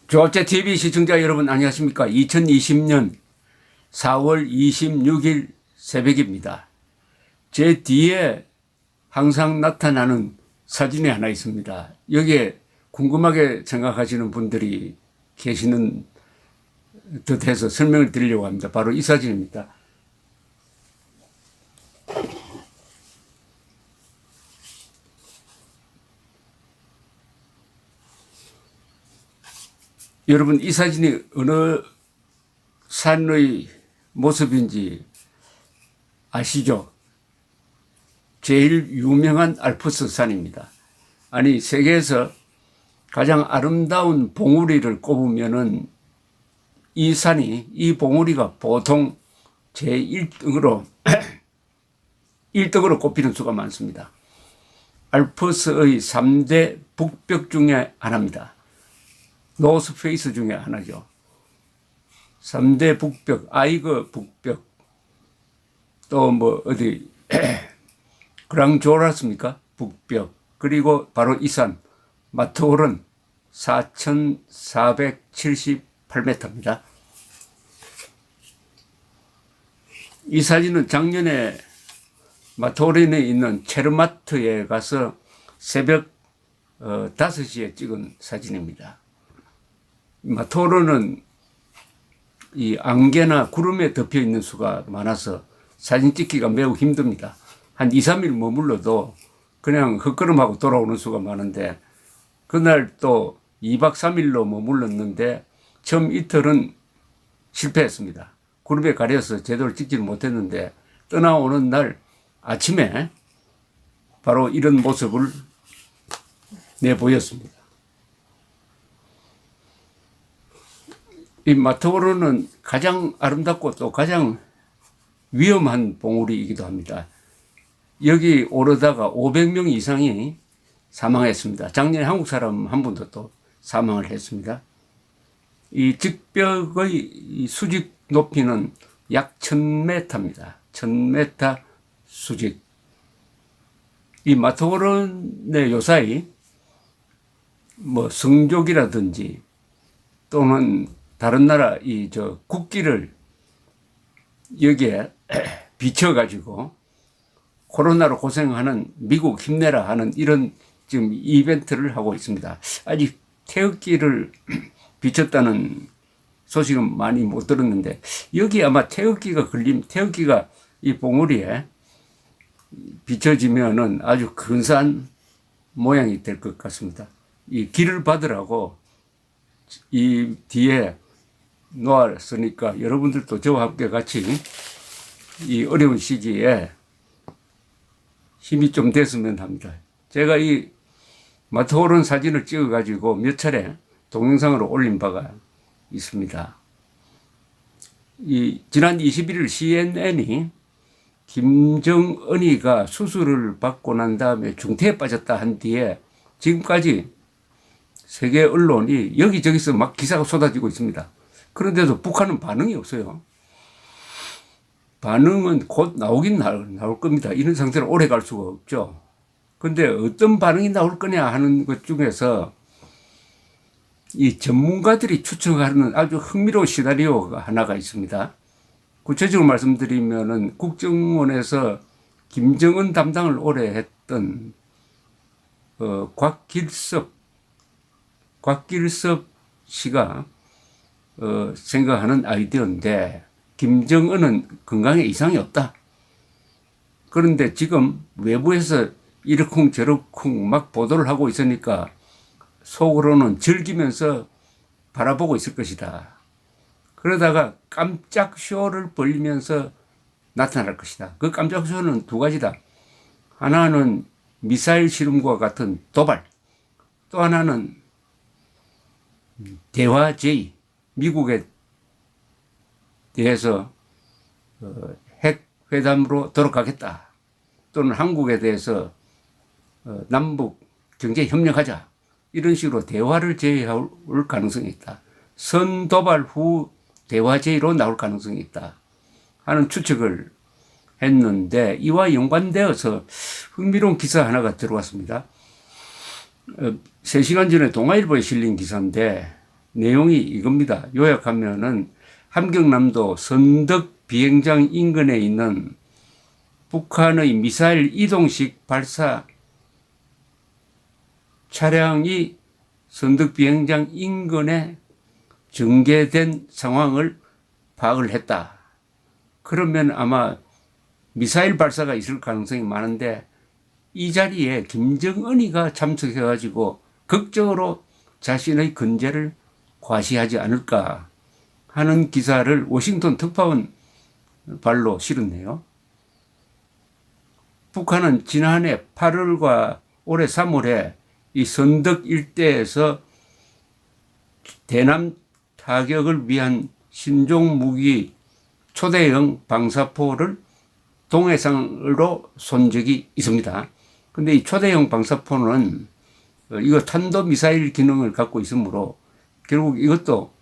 조합제TV 시청자 여러분 안녕하십니까. 2020년 4월 26일 새벽입니다. 제 뒤에 항상 나타나는 사진이 하나 있습니다. 여기에 궁금하게 생각하시는 분들이 계시는 듯해서 설명을 드리려고 합니다. 바로 이 사진입니다. 여러분, 이 사진이 어느 산의 모습인지 아시죠? 제일 유명한 알프스 산입니다. 아니, 세계에서 가장 아름다운 봉우리를 꼽으면은 이 산이, 이 봉우리가 보통 제1등으로 1등으로 꼽히는 수가 많습니다. 알프스의 3대 북벽 중에 하나입니다. 노스페이스 중에 하나죠. 3대 북벽, 아이거 북벽, 또 뭐 어디 그랑조라스입니까? 북벽. 그리고 바로 이 산 마트오른 4,478m입니다. 이 사진은 작년에 마트오른에 있는 체르마트에 가서 새벽 5시에 찍은 사진입니다. 마트오른은 이 안개나 구름에 덮여 있는 수가 많아서 사진 찍기가 매우 힘듭니다. 한 2, 3일 머물러도 그냥 헛걸음하고 돌아오는 수가 많은데, 그날 또 2박 3일로 머물렀는데 처음 이틀은 실패했습니다. 구름에 가려서 제대로 찍지를 못했는데, 떠나오는 날 아침에 바로 이런 모습을 내보였습니다. 이 마트오른은 가장 아름답고 또 가장 위험한 봉우리이기도 합니다. 여기 오르다가 500명 이상이 사망했습니다. 작년에 한국 사람 한 분도 또 사망을 했습니다. 이 직벽의 수직 높이는 약 1000m입니다. 1000m 수직. 이 마트오른의 요사이 뭐 성족이라든지 또는 다른 나라 국기를 여기에 비춰가지고 코로나로 고생하는 미국 힘내라 하는 이런 지금 이벤트를 하고 있습니다. 아직 태극기를 비췄다는 소식은 많이 못 들었는데, 여기 아마 태극기가 이 봉우리에 비춰지면은 아주 근사한 모양이 될 것 같습니다. 이 길을 받으라고 이 뒤에 놓았으니까 여러분들도 저와 함께 같이 이 어려운 시기에 힘이 좀 됐으면 합니다. 제가 이 마트오른 사진을 찍어가지고 몇 차례 동영상으로 올린 바가 있습니다. 지난 21일 CNN이 김정은이가 수술을 받고 난 다음에 중태에 빠졌다 한 뒤에 지금까지 세계 언론이 여기저기서 막 기사가 쏟아지고 있습니다. 그런데도 북한은 반응이 없어요. 반응은 곧 나오긴 나올 겁니다. 이런 상태로 오래 갈 수가 없죠. 그런데 어떤 반응이 나올 거냐 하는 것 중에서 이 전문가들이 추측하는 아주 흥미로운 시나리오가 하나가 있습니다. 구체적으로 말씀드리면은 국정원에서 김정은 담당을 오래 했던 곽길섭 씨가 생각하는 아이디어인데, 김정은은 건강에 이상이 없다. 그런데 지금 외부에서 이러쿵 저러쿵 막 보도를 하고 있으니까 속으로는 즐기면서 바라보고 있을 것이다. 그러다가 깜짝 쇼를 벌리면서 나타날 것이다. 그 깜짝 쇼는 두 가지다. 하나는 미사일 실험과 같은 도발, 또 하나는 대화 제의, 미국에 대해서 핵 회담으로 돌아가겠다, 또는 한국에 대해서 남북 경제 협력하자, 이런 식으로 대화를 제의할 가능성이 있다. 선도발 후 대화 제의로 나올 가능성이 있다 하는 추측을 했는데, 이와 연관되어서 흥미로운 기사 하나가 들어왔습니다. 3시간 전에 동아일보에 실린 기사인데, 내용이 이겁니다. 요약하면은 함경남도 선덕 비행장 인근에 있는 북한의 미사일 이동식 발사 차량이 선덕 비행장 인근에 전개된 상황을 파악을 했다. 그러면 아마 미사일 발사가 있을 가능성이 많은데 이 자리에 김정은이가 참석해가지고 극적으로 자신의 근제를 과시하지 않을까 하는 기사를 워싱턴 특파원 발로 실었네요. 북한은 지난해 8월과 올해 3월에 이 선덕 일대에서 대남 타격을 위한 신종 무기 초대형 방사포를 동해상으로 쏜 적이 있습니다. 근데 이 초대형 방사포는 이거 탄도미사일 기능을 갖고 있으므로 결국 이것도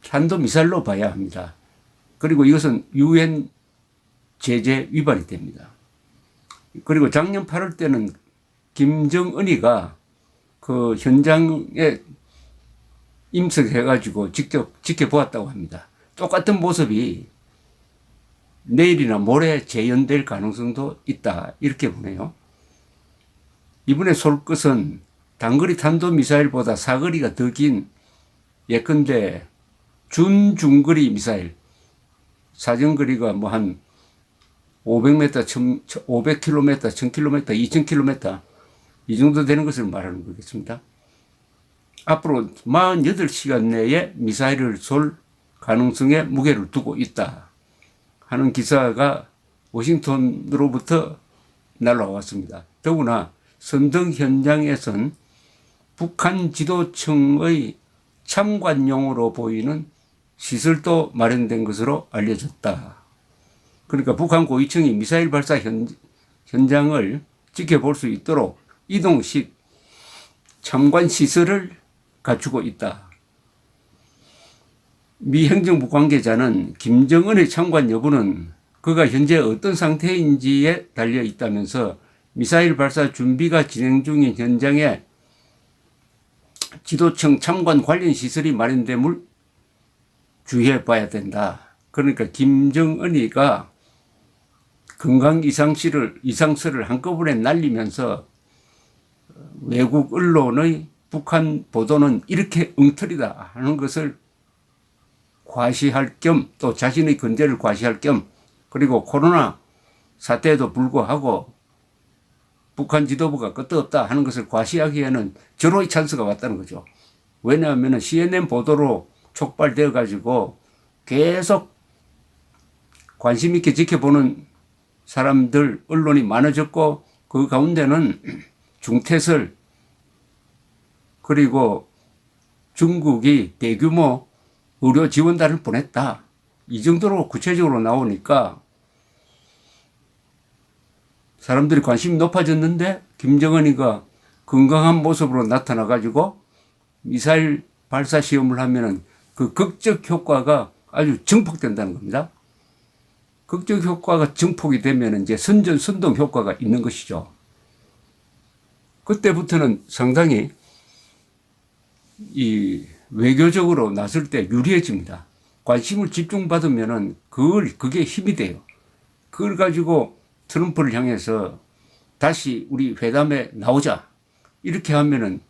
탄도미사일로 봐야 합니다. 그리고 이것은 UN 제재 위반이 됩니다. 그리고 작년 8월 때는 김정은이가 그 현장에 임석해가지고 직접 지켜보았다고 합니다. 똑같은 모습이 내일이나 모레 재현될 가능성도 있다. 이렇게 보네요. 이번에 쏠 것은 단거리 탄도미사일보다 사거리가 더 긴 예컨대 준중거리 미사일, 사정거리가 뭐 한 500m, 500km, 1000km, 2000km 이 정도 되는 것을 말하는 거겠습니다. 앞으로 48시간 내에 미사일을 쏠 가능성에 무게를 두고 있다 하는 기사가 워싱턴으로부터 날라왔습니다. 더구나 선덕 현장에선 북한 지도청의 참관용으로 보이는 시설도 마련된 것으로 알려졌다. 그러니까 북한 고위층이 미사일 발사 현장을 지켜볼 수 있도록 이동식 참관 시설을 갖추고 있다. 미 행정부 관계자는 김정은의 참관 여부는 그가 현재 어떤 상태인지에 달려 있다면서 미사일 발사 준비가 진행 중인 현장에 지도청 참관 관련 시설이 마련됨을 주의해 봐야 된다. 그러니까 김정은이가 건강 이상설을 한꺼번에 날리면서 외국 언론의 북한 보도는 이렇게 엉터리다 하는 것을 과시할 겸 또 자신의 근제를 과시할 겸 그리고 코로나 사태에도 불구하고 북한 지도부가 끝도 없다 하는 것을 과시하기에는 절호의 찬스가 왔다는 거죠. 왜냐하면 CNN 보도로 촉발되어 가지고 계속 관심 있게 지켜보는 사람들 언론이 많아졌고 그 가운데는 중태설 그리고 중국이 대규모 의료 지원단을 보냈다. 이 정도로 구체적으로 나오니까 사람들이 관심이 높아졌는데 김정은이가 건강한 모습으로 나타나 가지고 미사일 발사 시험을 하면은 그 극적 효과가 아주 증폭된다는 겁니다. 극적 효과가 증폭이 되면 이제 선전, 선동 효과가 있는 것이죠. 그때부터는 상당히 이 외교적으로 나설 때 유리해집니다. 관심을 집중받으면은 그게 힘이 돼요. 그걸 가지고 트럼프를 향해서 다시 우리 회담에 나오자. 이렇게 하면은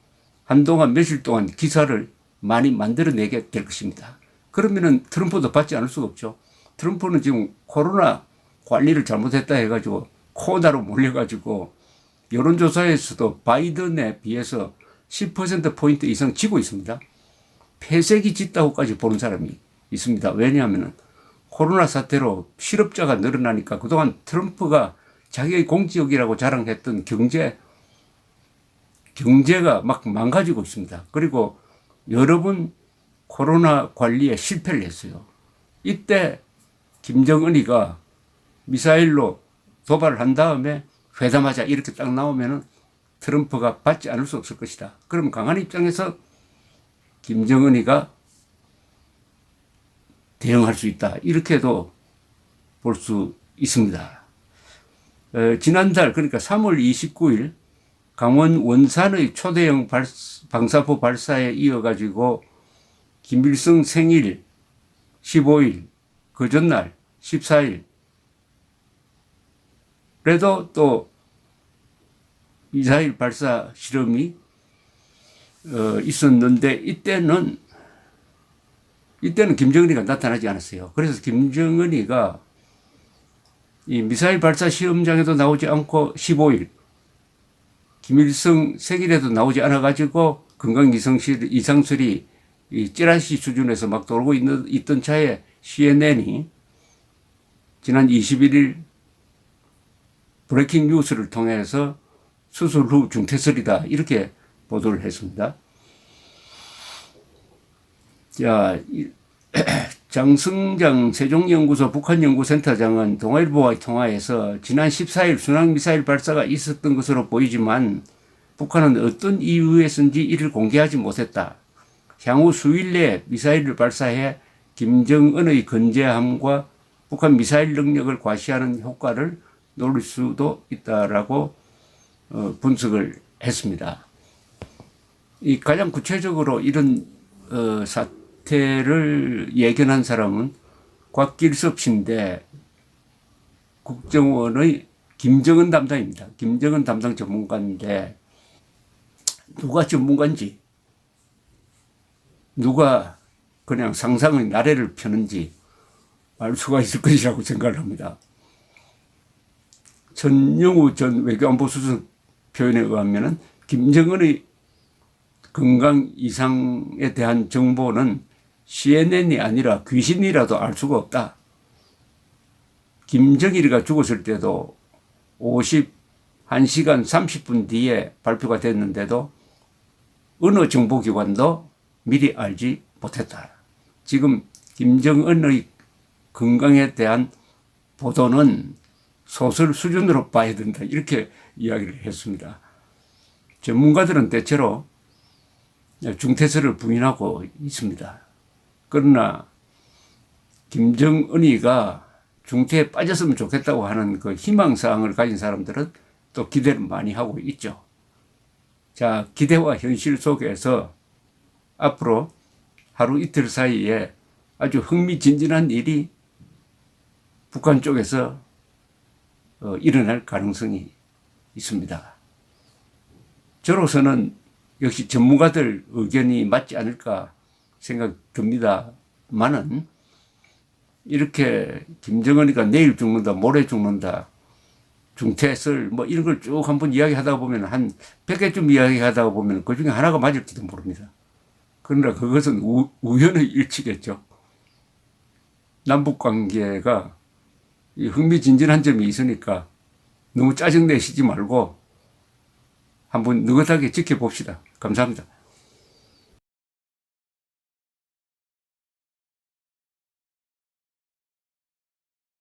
한동안 며칠 동안 기사를 많이 만들어내게 될 것입니다. 그러면은 트럼프도 받지 않을 수가 없죠. 트럼프는 지금 코로나 관리를 잘못했다 해가지고 코로나로 몰려가지고 여론조사에서도 바이든에 비해서 10%포인트 이상 지고 있습니다. 폐색이 짙다고까지 보는 사람이 있습니다. 왜냐하면 코로나 사태로 실업자가 늘어나니까 그동안 트럼프가 자기의 공적이라고 자랑했던 경제가 막 망가지고 있습니다. 그리고 여러 번 코로나 관리에 실패를 했어요. 이때 김정은이가 미사일로 도발을 한 다음에 회담하자 이렇게 딱 나오면은 트럼프가 받지 않을 수 없을 것이다. 그럼 강한 입장에서 김정은이가 대응할 수 있다. 이렇게도 볼 수 있습니다. 지난달 그러니까 3월 29일 강원 원산의 초대형 방사포 발사에 이어가지고 김일성 생일 15일, 그 전날 14일, 그래도 또 미사일 발사 실험이 있었는데 이때는 김정은이가 나타나지 않았어요. 그래서 김정은이가 이 미사일 발사 시험장에도 나오지 않고 15일 김일성 생일에도 나오지 않아가지고 건강 이상설이 이 찌라시 수준에서 막 돌고 있던 차에 CNN이 지난 21일 브레이킹 뉴스를 통해서 수술 후 중퇴설이다 이렇게 보도를 했습니다. 자, 장승장 세종연구소 북한연구센터장은 동아일보와의 통화에서 지난 14일 순항미사일 발사가 있었던 것으로 보이지만 북한은 어떤 이유에서인지 이를 공개하지 못했다. 향후 수일 내에 미사일을 발사해 김정은의 건재함과 북한 미사일 능력을 과시하는 효과를 노릴 수도 있다라고 분석을 했습니다. 이 가장 구체적으로 이런 사태를 예견한 사람은 곽길섭 씨인데 국정원의 김정은 담당입니다. 김정은 담당 전문가인데 누가 전문가인지 누가 그냥 상상의 나래를 펴는지 알 수가 있을 것이라고 생각을 합니다. 전영우 전 외교안보수석 표현에 의하면 김정은의 건강 이상에 대한 정보는 CNN이 아니라 귀신이라도 알 수가 없다. 김정일이가 죽었을 때도 51시간 30분 뒤에 발표가 됐는데도 어느 정보기관도 미리 알지 못했다. 지금 김정은의 건강에 대한 보도는 소설 수준으로 봐야 된다. 이렇게 이야기를 했습니다. 전문가들은 대체로 중퇴설을 부인하고 있습니다. 그러나 김정은이가 중퇴에 빠졌으면 좋겠다고 하는 그 희망사항을 가진 사람들은 또 기대를 많이 하고 있죠. 자, 기대와 현실 속에서 앞으로 하루 이틀 사이에 아주 흥미진진한 일이 북한 쪽에서 일어날 가능성이 있습니다. 저로서는 역시 전문가들 의견이 맞지 않을까 생각됩니다만은 이렇게 김정은이가 내일 죽는다, 모레 죽는다, 중퇴설 뭐 이런 걸 쭉 한번 이야기하다 보면 한 100개쯤 이야기하다 보면 그 중에 하나가 맞을지도 모릅니다. 그러나 그것은 우연의 일치겠죠. 남북 관계가 흥미진진한 점이 있으니까 너무 짜증내시지 말고 한번 느긋하게 지켜봅시다. 감사합니다.